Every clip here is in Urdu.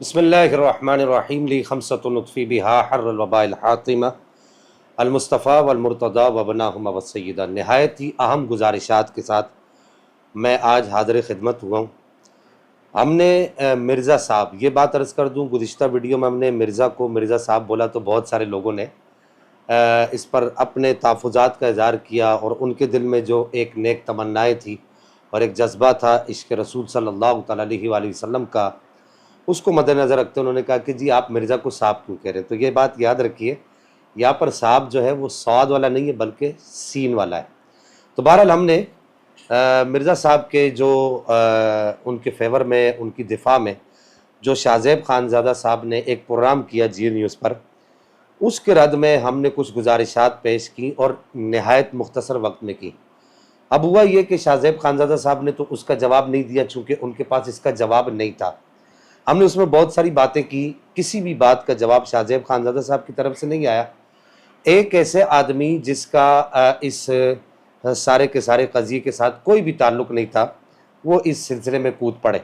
بسم اللہ الرحمن الرحیم لی خمسۃ نطفی بہا حر الوباء الحاطمہ المصطفیٰ والمرتضیٰ وبناہما والسیدہ۔ نہایت ہی اہم گزارشات کے ساتھ میں آج حاضر خدمت ہوا ہوں۔ ہم نے مرزا صاحب، یہ بات عرض کر دوں، گزشتہ ویڈیو میں ہم نے مرزا کو مرزا صاحب بولا تو بہت سارے لوگوں نے اس پر اپنے تحفظات کا اظہار کیا، اور ان کے دل میں جو ایک نیک تمنائیں تھی اور ایک جذبہ تھا عشق رسول صلی اللہ تعالیٰ علیہ وآلہ وسلم کا، اس کو مد نظر رکھتے انہوں نے کہا کہ جی آپ مرزا کو صاحب کیوں کہہ رہے ہیں؟ تو یہ بات یاد رکھیے، یہاں پر صاحب جو ہے وہ صاد والا نہیں ہے بلکہ سین والا ہے۔ تو بہرحال ہم نے مرزا صاحب کے جو ان کے فیور میں، ان کی دفاع میں جو شاہ زیب خانزادہ صاحب نے ایک پروگرام کیا جی نیوز پر، اس کے رد میں ہم نے کچھ گزارشات پیش کی اور نہایت مختصر وقت میں کی۔ اب ہوا یہ کہ شاہ زیب خانزادہ صاحب نے تو اس کا جواب نہیں دیا، چونکہ ان کے پاس اس کا جواب نہیں تھا۔ ہم نے اس میں بہت ساری باتیں کی، کسی بھی بات کا جواب شاہ زیب خانزادہ صاحب کی طرف سے نہیں آیا۔ ایک ایسے آدمی جس کا اس سارے کے سارے قضیے کے ساتھ کوئی بھی تعلق نہیں تھا، وہ اس سلسلے میں کود پڑے،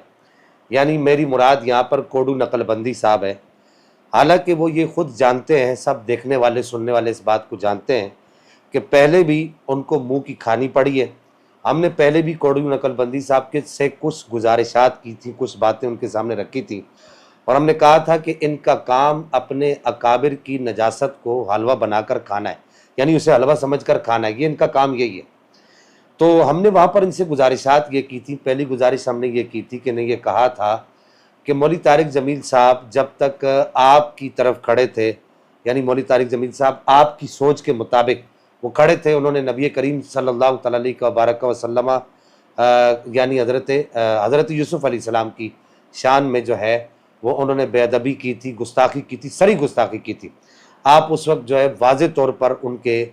یعنی میری مراد یہاں پر کوڈو نقل بندی صاحب ہے۔ حالانکہ وہ یہ خود جانتے ہیں، سب دیکھنے والے سننے والے اس بات کو جانتے ہیں کہ پہلے بھی ان کو منہ کی کھانی پڑی ہے۔ ہم نے پہلے بھی کوڈو نقل بندی صاحب کے سے کچھ گزارشات کی تھی، کچھ باتیں ان کے سامنے رکھی تھی، اور ہم نے کہا تھا کہ ان کا کام اپنے اکابر کی نجاست کو حلوہ بنا کر کھانا ہے، یعنی اسے حلوہ سمجھ کر کھانا ہے، یہ ان کا کام یہی ہے۔ تو ہم نے وہاں پر ان سے گزارشات یہ کی تھی۔ پہلی گزارش ہم نے یہ کی تھی کہ نے یہ کہا تھا کہ مولوی طارق جمیل صاحب جب تک آپ کی طرف کھڑے تھے، یعنی مولوی طارق جمیل صاحب آپ کی سوچ کے مطابق وہ کھڑے تھے، انہوں نے نبی کریم صلی اللہ تعالیٰ علیہ وبارک وسلم یعنی حضرت یوسف علیہ السلام کی شان میں جو ہے وہ انہوں نے بے ادبی کی تھی، گستاخی کی تھی، سری گستاخی کی تھی۔ آپ اس وقت جو ہے واضح طور پر ان کے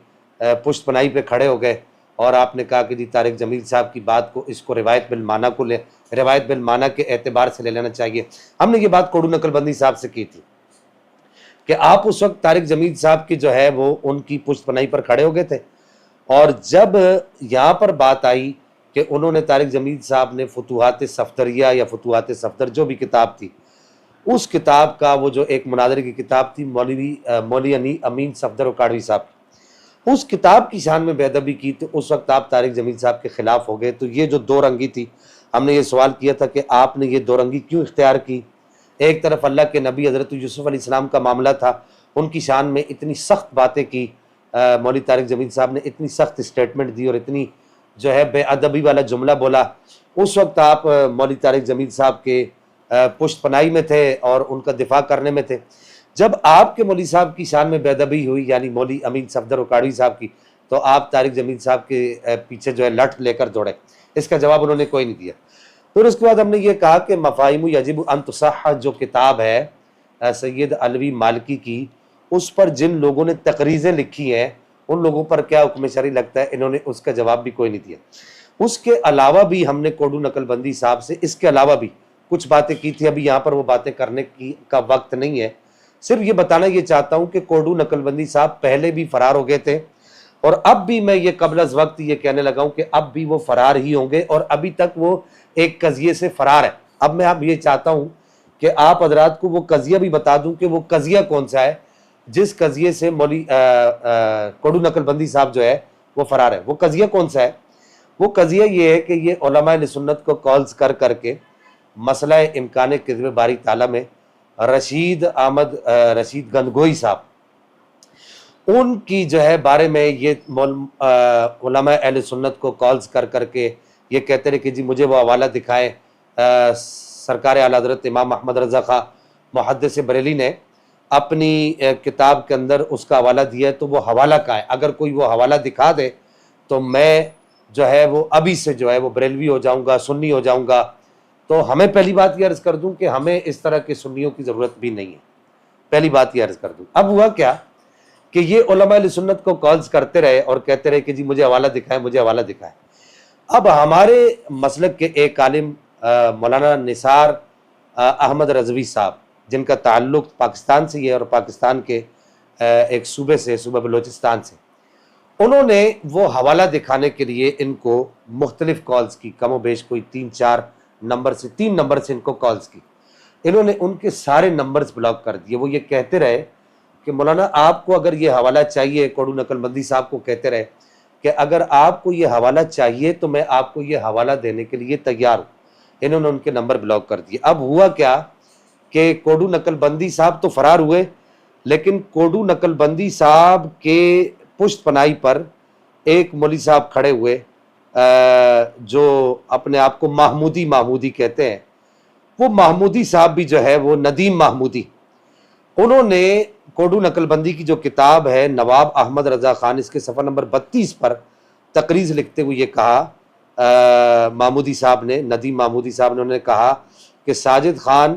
پشت پناہی پہ کھڑے ہو گئے، اور آپ نے کہا کہ جی طارق جمیل صاحب کی بات کو، اس کو روایت بالمعنی کو روایت بالمعنی کے اعتبار سے لے لینا چاہیے۔ ہم نے یہ بات کوڈو نقل بندی صاحب سے کی تھی کہ آپ اس وقت طارق جمیل صاحب کی جو ہے وہ ان کی پشت پناہی پر کھڑے ہو گئے تھے، اور جب یہاں پر بات آئی کہ انہوں نے طارق جمیل صاحب نے فتوحات صفدریہ یا فتوحات صفدر جو بھی کتاب تھی، اس کتاب کا وہ جو ایک مناظرے کی کتاب تھی مولوی امین صفدر اکاڑوی صاحب کی، اس کتاب کی شان میں بے ادبی کی، تو اس وقت آپ طارق جمیل صاحب کے خلاف ہو گئے۔ تو یہ جو دو رنگی تھی، ہم نے یہ سوال کیا تھا کہ آپ نے یہ دو رنگی کیوں اختیار کی؟ ایک طرف اللہ کے نبی حضرت یوسف علیہ السلام کا معاملہ تھا، ان کی شان میں اتنی سخت باتیں کی، مولوی طارق جمیل صاحب نے اتنی سخت اسٹیٹمنٹ دی اور اتنی جو ہے بے ادبی والا جملہ بولا۔ اس وقت آپ مولوی طارق جمیل صاحب کے پشت پناہی میں تھے اور ان کا دفاع کرنے میں تھے۔ جب آپ کے مولوی صاحب کی شان میں بے ادبی ہوئی، یعنی مولوی امین صفدر اکاڑوی صاحب کی، تو آپ طارق جمیل صاحب کے پیچھے جو ہے لٹ لے کر دوڑے۔ اس کا جواب انہوں نے کوئی نہیں دیا۔ پھر اس کے بعد ہم نے یہ کہا کہ مفاہیم یجب ان تصح جو کتاب ہے سید علوی مالکی کی، اس پر جن لوگوں نے تقریضیں لکھی ہیں ان لوگوں پر کیا حکم شرعی لگتا ہے، انہوں نے اس کا جواب بھی کوئی نہیں دیا۔ اس کے علاوہ بھی ہم نے کوڈو نقل بندی صاحب سے اس کے علاوہ بھی کچھ باتیں کی تھی، ابھی یہاں پر وہ باتیں کرنے کا وقت نہیں ہے۔ صرف یہ بتانا یہ چاہتا ہوں کہ کوڈو نقل بندی صاحب پہلے بھی فرار ہو گئے تھے، اور اب بھی میں یہ قبل از وقت یہ کہنے لگا ہوں کہ اب بھی وہ فرار ہی ہوں گے، اور ابھی تک وہ ایک قضیے سے فرار ہے۔ اب میں اب یہ چاہتا ہوں کہ آپ حضرات کو وہ قضیہ بھی بتا دوں کہ وہ قضیہ کون سا ہے جس قضیے سے مولوی کوڈو نقل بندی صاحب جو ہے وہ فرار ہے۔ وہ قضیہ کون سا ہے؟ وہ قضیہ یہ ہے کہ یہ علماء اہل سنت کو کالز کر کر کے مسئلہ امکان کذب باری تعالیٰ میں رشید گندگوئی صاحب، ان کی جو ہے بارے میں یہ علماء اہل سنت کو کالز کر کر کے یہ کہتے رہے کہ جی مجھے وہ حوالہ دکھائیں۔ سرکار اعلیٰ حضرت امام احمد رضا خاں محدث بریلی نے اپنی کتاب کے اندر اس کا حوالہ دیا ہے، تو وہ حوالہ کا ہے، اگر کوئی وہ حوالہ دکھا دے تو میں جو ہے وہ ابھی سے جو ہے وہ بریلوی ہو جاؤں گا، سنی ہو جاؤں گا۔ تو ہمیں پہلی بات یہ عرض کر دوں کہ ہمیں اس طرح کے سنیوں کی ضرورت بھی نہیں ہے، پہلی بات یہ عرض کر دوں۔ اب ہوا کیا کہ یہ علماء اہل سنت کو کالز کرتے رہے اور کہتے رہے کہ جی مجھے حوالہ دکھائیں، مجھے حوالہ دکھائیں۔ اب ہمارے مسلک کے ایک عالم مولانا نثار احمد رضوی صاحب، جن کا تعلق پاکستان سے ہے اور پاکستان کے ایک صوبے سے، صوبہ بلوچستان سے، انہوں نے وہ حوالہ دکھانے کے لیے ان کو مختلف کالز کی، کم و بیش کوئی 3 نمبر سے ان کو کالز کی۔ انہوں نے ان کے سارے نمبرز بلاک کر دیے۔ وہ یہ کہتے رہے کہ مولانا آپ کو اگر یہ حوالہ چاہیے، کوڈو نقل بندی صاحب کو کہتے رہے کہ اگر آپ کو یہ حوالہ چاہیے تو میں آپ کو یہ حوالہ دینے کے لیے تیار ہوں۔ انہوں نے ان کے نمبر بلاک کر دیے۔ اب ہوا کیا کہ کوڈو نقل بندی صاحب تو فرار ہوئے، لیکن کوڈو نقل بندی صاحب کے پشت پناہی پر ایک مولوی صاحب کھڑے ہوئے جو اپنے آپ کو محمودی کہتے ہیں۔ وہ محمودی صاحب بھی جو ہے وہ ندیم محمودی، انہوں نے کوڈو نقل بندی کی جو کتاب ہے نواب احمد رضا خان، اس کے صفحہ نمبر 32 پر تقریض لکھتے ہوئے یہ کہا، محمودی صاحب نے، ندیم محمودی صاحب نے، انہوں نے کہا کہ ساجد خان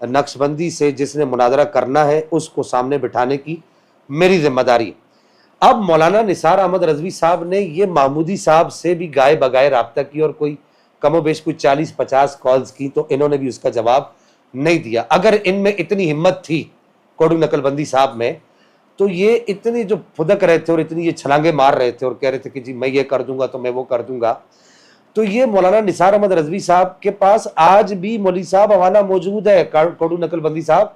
نقش بندی سے جس نے مناظرہ کرنا ہے اس کو سامنے بٹھانے کی میری ذمہ داری۔ اب مولانا نثار احمد رضوی صاحب نے یہ محمودی صاحب سے بھی گائے بگائے رابطہ کی اور کوئی کم و بیش کوئی 40-50 کالز کی، تو انہوں نے بھی اس کا جواب نہیں دیا۔ اگر ان میں اتنی ہمت تھی کوڈو نقل بندی صاحب میں، تو یہ اتنے جو پھدک رہے تھے اور اتنی یہ چھلانگے مار رہے تھے اور کہہ رہے تھے کہ جی میں یہ کر دوں گا تو میں وہ کر دوں گا، تو یہ مولانا نثار احمد رضوی صاحب کے پاس آج بھی مولوی صاحب حوالہ موجود ہے کوڈو نقل بندی صاحب،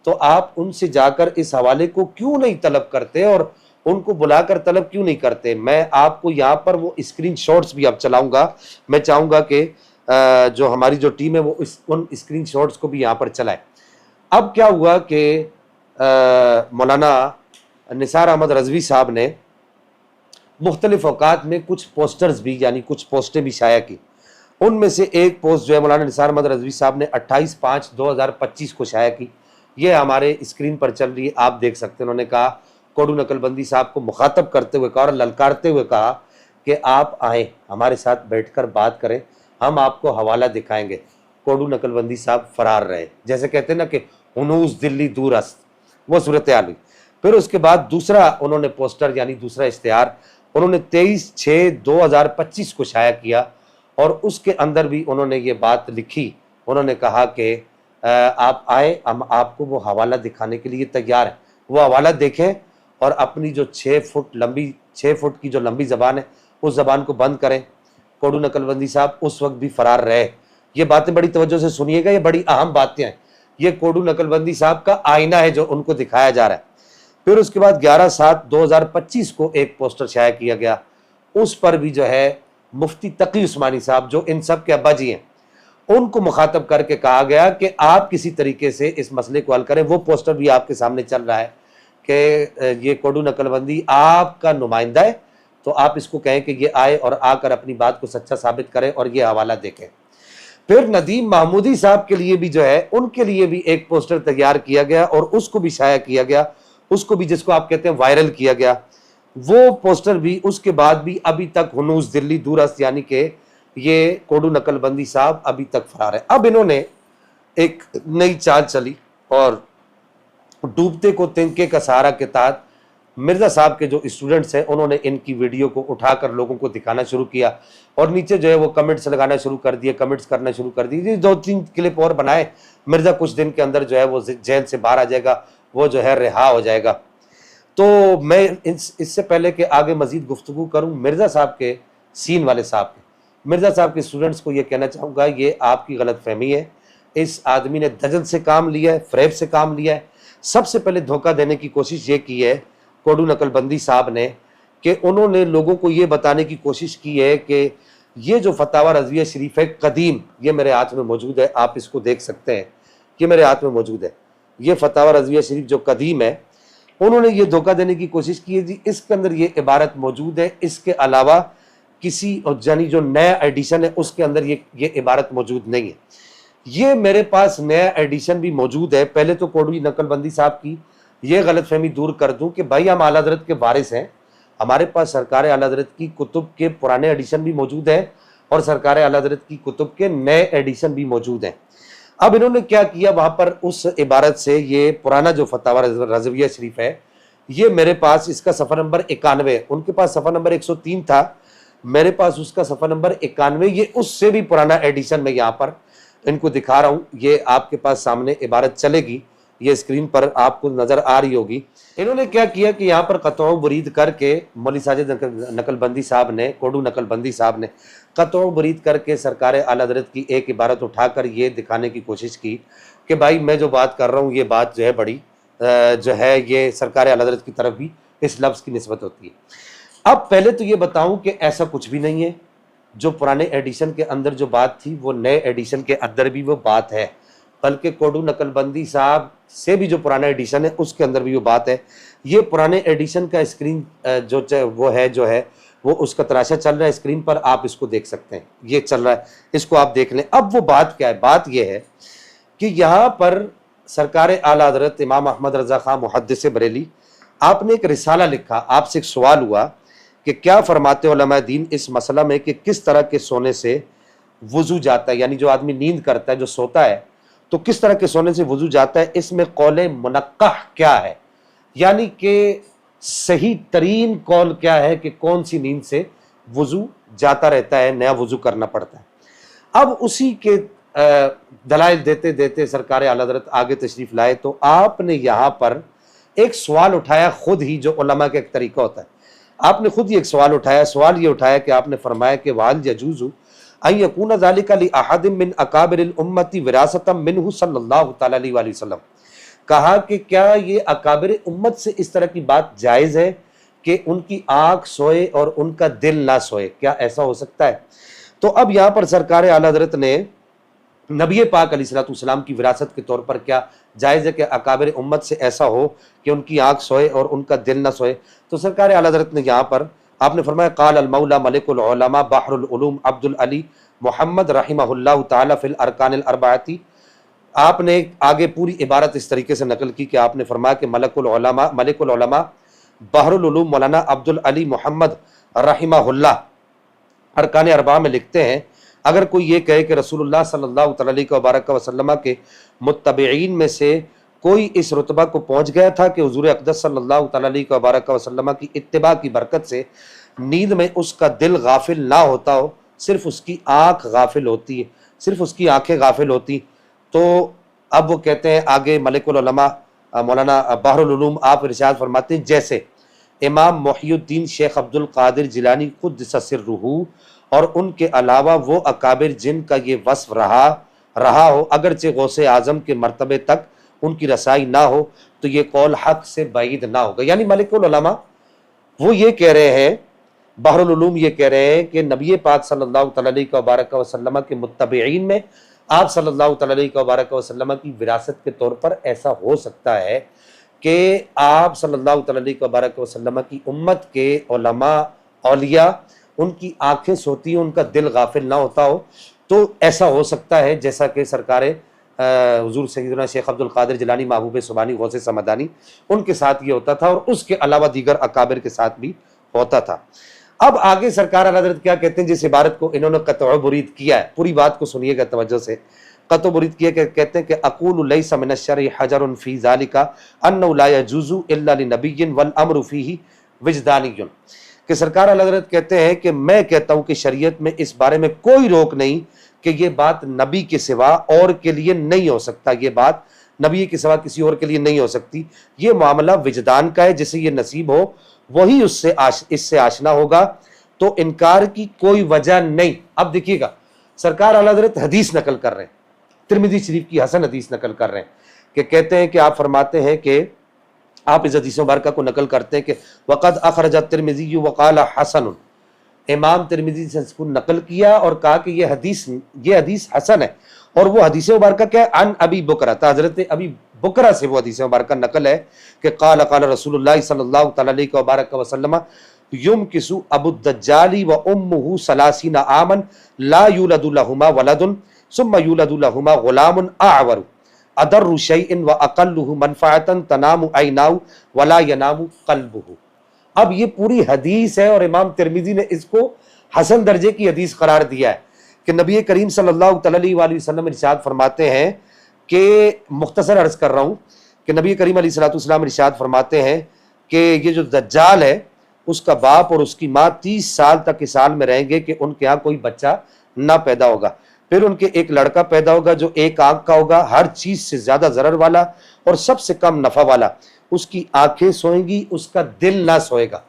تو آپ ان سے جا کر اس حوالے کو کیوں نہیں طلب کرتے اور ان کو بلا کر طلب کیوں نہیں کرتے؟ میں آپ کو یہاں پر وہ اسکرین شاٹس بھی اب چلاؤں گا، میں چاہوں گا کہ جو ہماری جو ٹیم ہے وہ ان اسکرین شاٹس کو بھی یہاں پر چلائے۔ اب کیا ہوا کہ مولانا نثار احمد رضوی صاحب نے مختلف اوقات میں کچھ پوسٹرز بھی، یعنی کچھ پوسٹیں بھی شائع کی۔ ان میں سے ایک پوسٹ جو ہے مولانا نثار احمد رضوی صاحب نے 28/5/2025 کو شائع کی، یہ ہمارے اسکرین پر چل رہی ہے، آپ دیکھ سکتے ہیں۔ انہوں نے کہا، کوڈو نقل بندی صاحب کو مخاطب کرتے ہوئے کہا اور للکارتے ہوئے کہا کہ آپ آئیں ہمارے ساتھ بیٹھ کر بات کریں، ہم آپ کو حوالہ دکھائیں گے۔ کوڈو نقل بندی صاحب فرار رہے، جیسے کہتے ہیں نا کہ ہنوز دلی دور است، وہ صورتحال ہوئی۔ پھر اس کے بعد دوسرا انہوں نے پوسٹر یعنی دوسرا اشتہار انہوں نے 23/6/2025 کو شائع کیا، اور اس کے اندر بھی انہوں نے یہ بات لکھی، انہوں نے کہا کہ آپ آئیں، ہم آپ کو وہ حوالہ دکھانے کے لیے تیار ہیں۔ وہ حوالہ دیکھیں اور اپنی جو 6 فٹ کی جو لمبی زبان ہے اس زبان کو بند کریں۔ کوڈو نقل بندی صاحب اس وقت بھی فرار رہے۔ یہ باتیں بڑی توجہ سے سنیے گا، یہ بڑی اہم باتیں ہیں، یہ کوڈو نقل بندی صاحب کا آئینہ ہے جو ان کو دکھایا جا رہا ہے۔ پھر اس کے بعد 11/7/2025 کو ایک پوسٹر شائع کیا گیا، اس پر بھی جو ہے مفتی تقی عثمانی صاحب جو ان سب کے ابا جی ہیں، ان کو مخاطب کر کے کہا گیا کہ آپ کسی طریقے سے اس مسئلے کو حل کریں۔ وہ پوسٹر بھی آپ کے سامنے چل رہا ہے کہ یہ کوڈو نقل بندی آپ کا نمائندہ ہے، تو آپ اس کو کہیں کہ یہ آئے اور آ کر اپنی بات کو سچا ثابت کرے اور یہ حوالہ دیکھیں۔ پھر ندیم محمودی صاحب کے لیے بھی جو ہے ان کے لیے بھی ایک پوسٹر تیار کیا گیا اور اس کو بھی شائع کیا گیا، اس کو بھی جس کو آپ کہتے ہیں وائرل کیا گیا۔ وہ پوسٹر بھی اس کے بعد بھی ابھی تک ہنوز دلی دور است، یعنی کہ یہ کوڈو نقل بندی صاحب ابھی تک فرار ہے۔ اب انہوں نے ایک نئی چال چلی اور ڈوبتے کو تنکے کا سہارا کے تحت مرزا صاحب کے جو اسٹوڈنٹس ہیں انہوں نے ان کی ویڈیو کو اٹھا کر لوگوں کو دکھانا شروع کیا اور نیچے جو ہے وہ کمنٹس لگانا شروع کر دیے، کمنٹس کرنا شروع کر دیے۔ 2-3 کلپ اور بنائے، مرزا کچھ دن کے اندر جو ہے وہ جیل سے باہر آ جائے گا، وہ جو ہے رہا ہو جائے گا۔ تو میں اس سے پہلے کہ آگے مزید گفتگو کروں مرزا صاحب کے سین والے صاحب کے، مرزا صاحب کے اسٹوڈنٹس کو یہ کہنا چاہوں گا، یہ آپ کی غلط فہمی ہے۔ اس آدمی نے دجل سے کام لیا ہے، فریب سے کام لیا ہے۔ سب سے پہلے دھوکہ دینے کی کوشش یہ کی ہے کوڈو نقل بندی صاحب نے کہ انہوں نے لوگوں کو یہ بتانے کی کوشش کی ہے کہ یہ جو فتاوی رضویہ شریف ہے قدیم، یہ میرے ہاتھ میں موجود ہے، آپ اس کو دیکھ سکتے ہیں، یہ میرے ہاتھ میں موجود ہے، یہ فتاوی رضویہ شریف جو قدیم ہے۔ انہوں نے یہ دھوکہ دینے کی کوشش کی ہے جی اس کے اندر یہ عبارت موجود ہے، اس کے علاوہ کسی یعنی جو نیا ایڈیشن ہے اس کے اندر یہ عبارت موجود نہیں ہے۔ یہ میرے پاس نیا ایڈیشن بھی موجود ہے۔ پہلے تو کوڈو نقل بندی صاحب کی یہ غلط فہمی دور کر دوں کہ بھائی ہم اعلیٰ حضرت کے وارث ہیں، ہمارے پاس سرکار اعلیٰ حضرت کی کتب کے پرانے ایڈیشن بھی موجود ہیں اور سرکار اعلیٰ حضرت کی کتب کے نئے ایڈیشن بھی موجود ہیں۔ اب انہوں نے کیا کیا، وہاں پر اس عبارت سے یہ پرانا جو فتاوی رضویہ شریف ہے یہ میرے پاس اس کا صفحہ نمبر 91، ان کے پاس صفحہ نمبر 103 تھا، میرے پاس اس کا صفحہ نمبر 91، یہ اس سے بھی پرانا ایڈیشن میں یہاں پر ان کو دکھا رہا ہوں۔ یہ آپ کے پاس سامنے عبارت چلے گی، یہ اسکرین پر آپ کو نظر آ رہی ہوگی۔ انہوں نے کیا کیا کہ یہاں پر قطع و برید کر کے مولوی ساجد نقل بندی صاحب نے، کوڈو نقل بندی صاحب نے قطع و برید کر کے سرکار اعلیٰ حضرت کی ایک عبارت اٹھا کر یہ دکھانے کی کوشش کی کہ بھائی میں جو بات کر رہا ہوں یہ بات جو ہے بڑی جو ہے یہ سرکار اعلیٰ حضرت کی طرف بھی اس لفظ کی نسبت ہوتی ہے۔ اب پہلے تو یہ بتاؤں کہ ایسا کچھ بھی نہیں ہے، جو پرانے ایڈیشن کے اندر جو بات تھی وہ نئے ایڈیشن کے اندر بھی وہ بات ہے، بلکہ کوڈو نقل بندی صاحب سے بھی جو پرانا ایڈیشن ہے اس کے اندر بھی وہ بات ہے۔ یہ پرانے ایڈیشن کا اسکرین جو ہے وہ اس کا تراشا چل رہا ہے اسکرین پر، آپ اس کو دیکھ سکتے ہیں، یہ چل رہا ہے، اس کو آپ دیکھ لیں۔ اب وہ بات کیا ہے؟ بات یہ ہے کہ یہاں پر سرکار اعلیٰ حضرت امام احمد رضا خان محدث بریلی آپ نے ایک رسالہ لکھا، آپ سے ایک سوال ہوا کہ کیا فرماتے علماء دین اس مسئلہ میں کہ کس طرح کے سونے سے وضو جاتا ہے، یعنی جو آدمی نیند کرتا ہے جو سوتا ہے تو کس طرح کے سونے سے وضو جاتا ہے، اس میں قول منقح کیا ہے، یعنی کہ صحیح ترین قول کیا ہے کہ کون سی نیند سے وضو جاتا رہتا ہے، نیا وضو کرنا پڑتا ہے۔ اب اسی کے دلائل دیتے دیتے سرکار اعلیٰ حضرت آگے تشریف لائے تو آپ نے یہاں پر ایک سوال اٹھایا خود ہی، جو علماء کا ایک طریقہ ہوتا ہے، آپ نے خود ہی ایک سوال اٹھایا۔ سوال یہ اٹھایا کہ آپ نے فرمایا کہ وَهَلْ يَجُوزُ أَن يَكُونَ ذَلِكَ لِأَحَدٍ مِّنْ أَكَابِرِ الْأُمَّةِ وِرَاثَةً مِّنْهُ صلی اللہ تعالیٰ علیہ وسلم، کہا کہ کیا یہ اکابر امت سے اس طرح کی بات جائز ہے کہ ان کی آنکھ سوئے اور ان کا دل نہ سوئے، کیا ایسا ہو سکتا ہے؟ تو اب یہاں پر سرکار اعلیٰ حضرت نے نبی پاک علیہ السلام کی وراثت کے طور پر کیا جائز ہے کہ اکابر امت سے ایسا ہو کہ ان کی آنکھ سوئے اور ان کا دل نہ سوئے؟ تو سرکار اعلیٰ حضرت نے یہاں پر آپ نے فرمایا قال المولا ملک العلماء بحر العلوم عبد العلی محمد رحمہ اللہ تعالی فی الارکان الاربعتی۔ آپ نے آگے پوری عبارت اس طریقے سے نقل کی کہ آپ نے فرمایا کہ ملک العلماء بحر العلوم مولانا عبد العلی محمد رحمہ اللہ ارکان اربعہ میں لکھتے ہیں، اگر کوئی یہ کہے کہ رسول اللہ صلی اللہ تعالی وسلم کے متبعین میں سے کوئی اس رتبہ کو پہنچ گیا تھا کہ حضور اقدس صلی اللہ تعالی وسلم کی اتباع کی برکت سے نیند میں اس کا دل غافل نہ ہوتا ہو، صرف اس کی آنکھ غافل ہوتی ہے، صرف اس کی آنکھیں غافل ہوتی، تو اب وہ کہتے ہیں آگے ملک العلماء مولانا بحر العلوم آپ ارشاد فرماتے ہیں جیسے امام محی الدین شیخ عبد القادر جیلانی قدس سرہ اور ان کے علاوہ وہ اکابر جن کا یہ وصف رہا ہو، اگرچہ غوث اعظم کے مرتبے تک ان کی رسائی نہ ہو تو یہ قول حق سے بعید نہ ہوگا۔ یعنی ملک العلماء وہ یہ کہہ رہے ہیں، بحر العلوم یہ کہہ رہے ہیں کہ نبی پاک صلی اللہ تعالی وسلم کے متبعین میں آپ صلی اللہ تعالی وسلم کی وراثت کے طور پر ایسا ہو سکتا ہے کہ آپ صلی اللہ تعالی وسلم کی امت کے علماء اولیاء ان کی آنکھیں سوتی ہیں، ان کا دل غافل نہ ہوتا ہو، تو ایسا ہو سکتا ہے جیسا کہ سرکار حضور سیدنا شیخ عبد القادر جیلانی محبوب سبحانی غوث سمدانی ان کے ساتھ یہ ہوتا تھا اور اس کے علاوہ دیگر اکابر کے ساتھ بھی ہوتا تھا۔ اب آگے سرکار اعلیٰ حضرت کیا کہتے ہیں، جس عبارت کو انہوں نے قطع برید کیا ہے، پوری بات کو سنیے گا توجہ سے، قطع برید کیا کہ کہتے ہیں کہ اقول لیس من الشرع حجر فی ذالک انہ لا یجوز الا لنبی والامر فیہ وجدانی، کہ سرکار اعلیٰ حضرت کہتے ہیں کہ میں کہتا ہوں کہ شریعت میں اس بارے میں کوئی روک نہیں کہ یہ بات نبی کے سوا اور کے لیے نہیں ہو سکتا، یہ بات نبی کے سوا کسی اور کے لیے نہیں ہو سکتی، یہ معاملہ وجدان کا ہے، جسے یہ نصیب ہو وہی اس سے آشنا ہوگا، تو انکار کی کوئی وجہ نہیں۔ اب دیکھیے گا سرکار اعلیٰ حضرت حدیث نقل کر رہے ہیں، ترمذی شریف کی حسن حدیث نقل کر رہے ہیں کہ کہتے ہیں کہ آپ فرماتے ہیں کہ آپ اس حدیث مبارکہ کو نقل کرتے ہیں کہ وقد اخرج الترمذی وقال حسن، امام ترمذی سے اس کو نقل کیا اور کہا کہ یہ حدیث حسن ہے، اور وہ حدیث مبارکہ کیا ہے؟ عن ابی بکرہ، حضرت ابی بکرہ سے وہ حدیث مبارکہ نقل ہے کہ قال رسول اللہ صلی اللہ تعالی وسلم یمکث ابو الدجال و امہ 30 عاما لا یولد لہما ولد ثم یولد لہما غلام اعور ادر شیء واقلہ منفعۃ تنام عیناہ ولا ینام قلبہ۔ اب یہ پوری حدیث ہے اور امام ترمذی نے اس کو حسن درجے کی حدیث قرار دیا ہے کہ نبی کریم صلی اللہ تعالی علیہ وسلم ارشاد فرماتے ہیں کہ مختصر عرض کر رہا ہوں کہ نبی کریم علیہ السلام ارشاد فرماتے ہیں کہ یہ جو دجال ہے اس کا باپ اور اس کی ماں 30 سال تک اس حال میں رہیں گے کہ ان کے ہاں کوئی بچہ نہ پیدا ہوگا، پھر ان کے ایک لڑکا پیدا ہوگا جو ایک آنکھ کا ہوگا، ہر چیز سے زیادہ ضرر والا اور سب سے کم نفع والا، اس کی آنکھیں سوئیں گی، اس کا دل نہ سوئے گا۔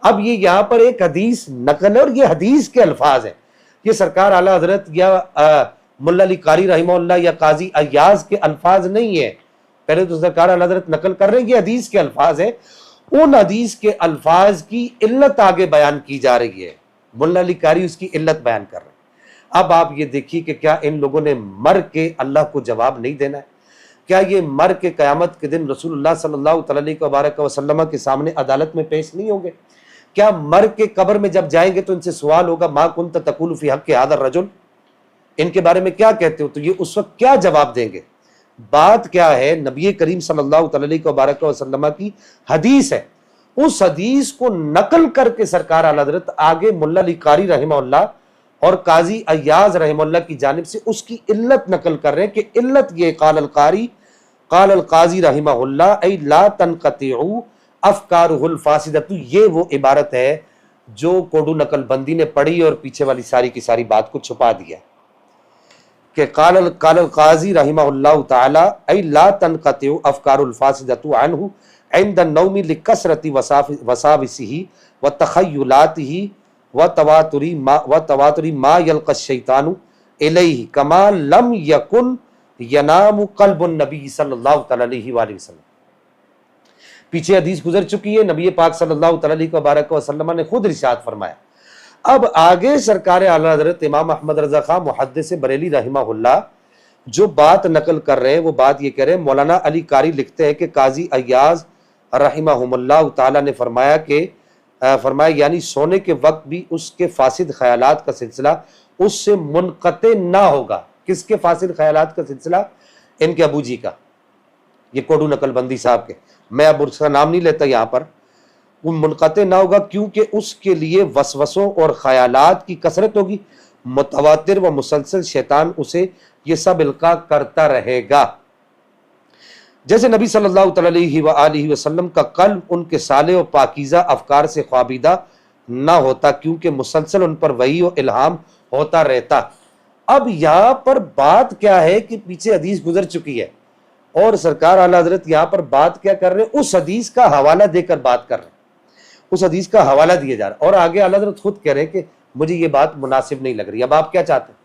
اب یہ یہاں پر ایک حدیث نقل ہے اور یہ حدیث کے الفاظ ہیں، یہ سرکار اعلیٰ حضرت یا ملا علی قاری رحمہ اللہ یا قاضی ایاز کے الفاظ نہیں ہیں، پہلے تو سرکار اعلیٰ حضرت نقل کر رہے ہیں یہ حدیث کے الفاظ ہیں، ان حدیث کے الفاظ کی علت آگے بیان کی جا رہی ہے، ملا علی قاری اس کی علت بیان کر رہے ہیں۔ اب آپ یہ دیکھیے کہ کیا ان لوگوں نے مر کے اللہ کو جواب نہیں دینا ہے؟ کیا یہ مر کے قیامت کے دن رسول اللہ صلی اللہ علیہ وسلم کے سامنے عدالت میں پیش نہیں ہوں گے؟ کیا مر کے قبر میں جب جائیں گے تو ان سے سوال ہوگا ما کنت تقول فی حق ھذا الرجل، ان کے بارے میں کیا کہتے ہو؟ تو یہ اس وقت کیا جواب دیں گے؟ بات کیا ہے؟ نبی کریم صلی اللہ علیہ وسلم کی حدیث ہے، اس حدیث کو نقل کر کے سرکار اعلیٰ حضرت آگے ملا علی قاری رحمہ اللہ اور قاضی ایاز رحمہ اللہ کی جانب سے اس کی علت نقل کر رہے ہیں کہ علت یہ قال القاری قال القاضی رحمہ اللہ ای لا تنقطع افکارہ الفاسدۃ، یہ وہ عبارت ہے جو کوڈو نقل بندی نے پڑھی اور پیچھے والی ساری کی ساری بات کو چھپا دیا کہ قال القاضی رحمہ اللہ تعالی ای لا تنقطع افکار الفاسدۃ عنہ عند النوم لکثرۃ وساوسہ وتخیلاته وتواتر ما یلقى الشیطان الیہ کما لم یکن ینام قلب النبی صلی اللہ علیہ وآلہ وسلم۔ پیچھے حدیث گزر چکی ہے، نبی پاک صلی اللہ علیہ وسلم نے خود ارشاد فرمایا۔ اب آگے سرکار اعلیٰ حضرت امام احمد رضا خان محدث بریلی رحمہ اللہ جو بات نقل کر رہے ہیں وہ بات یہ کہہ رہے ہیں، مولانا علی قاری لکھتے ہیں کہ قاضی ایاز رحمہم اللہ تعالیٰ نے فرمایا یعنی سونے کے وقت بھی اس کے فاسد خیالات کا سلسلہ اس سے منقطع نہ ہوگا۔ کس کے فاسد خیالات کا سلسلہ؟ ان کے ابو جی کا، یہ کوڈو نقل بندی صاحب کے، میں اب اس کا نام نہیں لیتا یہاں پر، وہ منقطع نہ ہوگا کیونکہ اس کے لیے وسوسوں اور خیالات کی کثرت ہوگی، متواتر و مسلسل شیطان اسے یہ سب القاء کرتا رہے گا۔ جیسے نبی صلی اللہ علیہ وآلہ وسلم کا قلب ان کے صالح و پاکیزہ افکار سے خوابیدہ نہ ہوتا کیونکہ مسلسل ان پر وحی و الہام ہوتا رہتا۔ اب یہاں پر بات کیا ہے کہ پیچھے حدیث گزر چکی ہے اور سرکار اعلیٰ حضرت یہاں پر بات کیا کر رہے ہیں؟ اس حدیث کا حوالہ دے کر بات کر رہے ہیں، اس حدیث کا حوالہ دیا جا رہا ہے اور آگے اعلیٰ حضرت خود کہہ رہے ہیں کہ مجھے یہ بات مناسب نہیں لگ رہی۔ اب آپ کیا چاہتے ہیں؟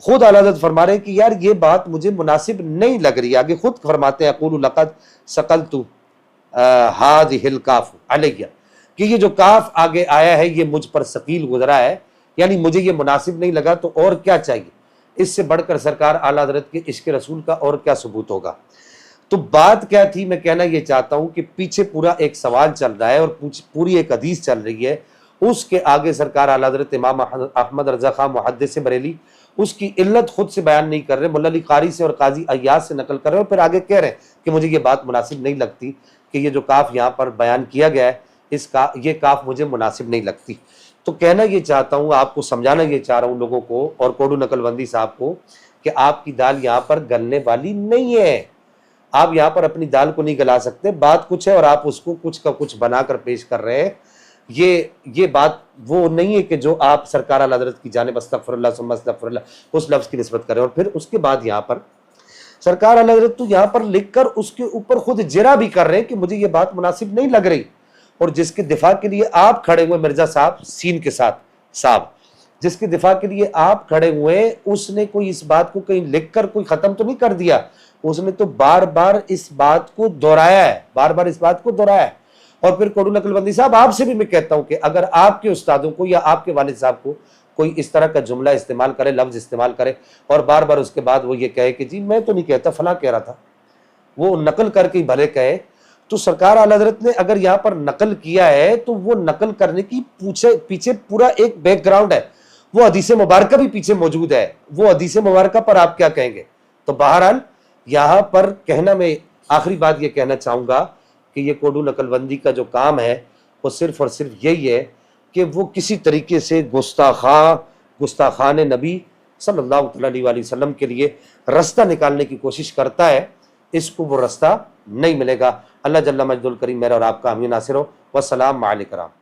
خود اعلیٰ حضرت فرما رہے ہیں کہ یار یہ بات مجھے مناسب نہیں لگ رہی۔ آگے خود فرماتے ہیں اقول لقد ثقلت هذه الکاف علیہ، کہ یہ جو کاف آگے آیا ہے یہ مجھ پر ثقیل گزرا ہے، یعنی مجھے یہ مناسب نہیں لگا، تو اور کیا چاہیے؟ اس سے بڑھ کر سرکار اعلیٰ حضرت کے عشق رسول کا اور کیا ثبوت ہوگا؟ تو بات کیا تھی؟ میں کہنا یہ چاہتا ہوں کہ پیچھے پورا ایک سوال چل رہا ہے اور پوری ایک حدیث چل رہی ہے، اس کے آگے سرکار اعلیٰ حضرت امام احمد رضا خان محدث بریلی اس کی علت خود سے بیان نہیں کر رہے، ملا علی قاری سے اور قاضی ایاز سے نقل کر رہے ہیں، اور پھر آگے کہہ رہے ہیں کہ مجھے یہ بات مناسب نہیں لگتی کہ یہ جو کاف یہاں پر بیان کیا گیا ہے یہ کاف مجھے مناسب نہیں لگتی۔ تو کہنا یہ چاہتا ہوں، آپ کو سمجھانا یہ چاہ رہا ہوں لوگوں کو اور کوڈو نقل بندی صاحب کو کہ آپ کی دال یہاں پر گلنے والی نہیں ہے، آپ یہاں پر اپنی دال کو نہیں گلا سکتے، بات کچھ ہے اور آپ اس کو کچھ کا کچھ بنا کر پیش کر رہے ہیں۔ یہ بات وہ نہیں ہے کہ جو آپ سرکار اعلیٰ حضرت کی جانب استغفر اللہ ثم استغفر اللہ اس لفظ کی نسبت کریں، اور پھر اس کے بعد یہاں پر سرکار اعلیٰ حضرت تو یہاں پر لکھ کر اس کے اوپر خود جرا بھی کر رہے ہیں کہ مجھے یہ بات مناسب نہیں لگ رہی، اور جس کے دفاع کے لیے آپ کھڑے ہوئے مرزا صاحب سین کے ساتھ صاحب، جس کے دفاع کے لیے آپ کھڑے ہوئے، اس نے کوئی اس بات کو کہیں لکھ کر کوئی ختم تو نہیں کر دیا، اس نے تو بار بار اس بات کو دہرایا ہے، بار بار اس بات کو دہرایا ہے۔ اور پھر کوڈو نقل بندی صاحب آپ سے بھی میں کہتا ہوں کہ اگر آپ کے استادوں کو یا آپ کے والد صاحب کو کوئی اس طرح کا جملہ استعمال کرے، لفظ استعمال کرے، اور بار بار اس کے بعد وہ یہ کہے کہ جی میں تو نہیں کہتا فلاں کہہ رہا تھا، وہ نقل کر کے بھلے کہے، تو سرکار اعلیٰ حضرت نے اگر یہاں پر نقل کیا ہے تو وہ نقل کرنے کی پیچھے پورا ایک بیک گراؤنڈ ہے، وہ حدیث مبارکہ بھی پیچھے موجود ہے، وہ حدیث مبارکہ پر آپ کیا کہیں گے؟ تو بہرحال یہاں پر کہنا، میں آخری بات یہ کہنا چاہوں گا کہ یہ کوڈو نقل بندی کا جو کام ہے وہ صرف اور صرف یہی ہے کہ وہ کسی طریقے سے گستاخان نبی صلی اللہ علیہ وآلہ وسلم کے لیے رستہ نکالنے کی کوشش کرتا ہے، اس کو وہ رستہ نہیں ملے گا۔ اللہ جل مجدہ الکریم میرا اور آپ کا حامی ناصر ہو۔ والسلام علیکم۔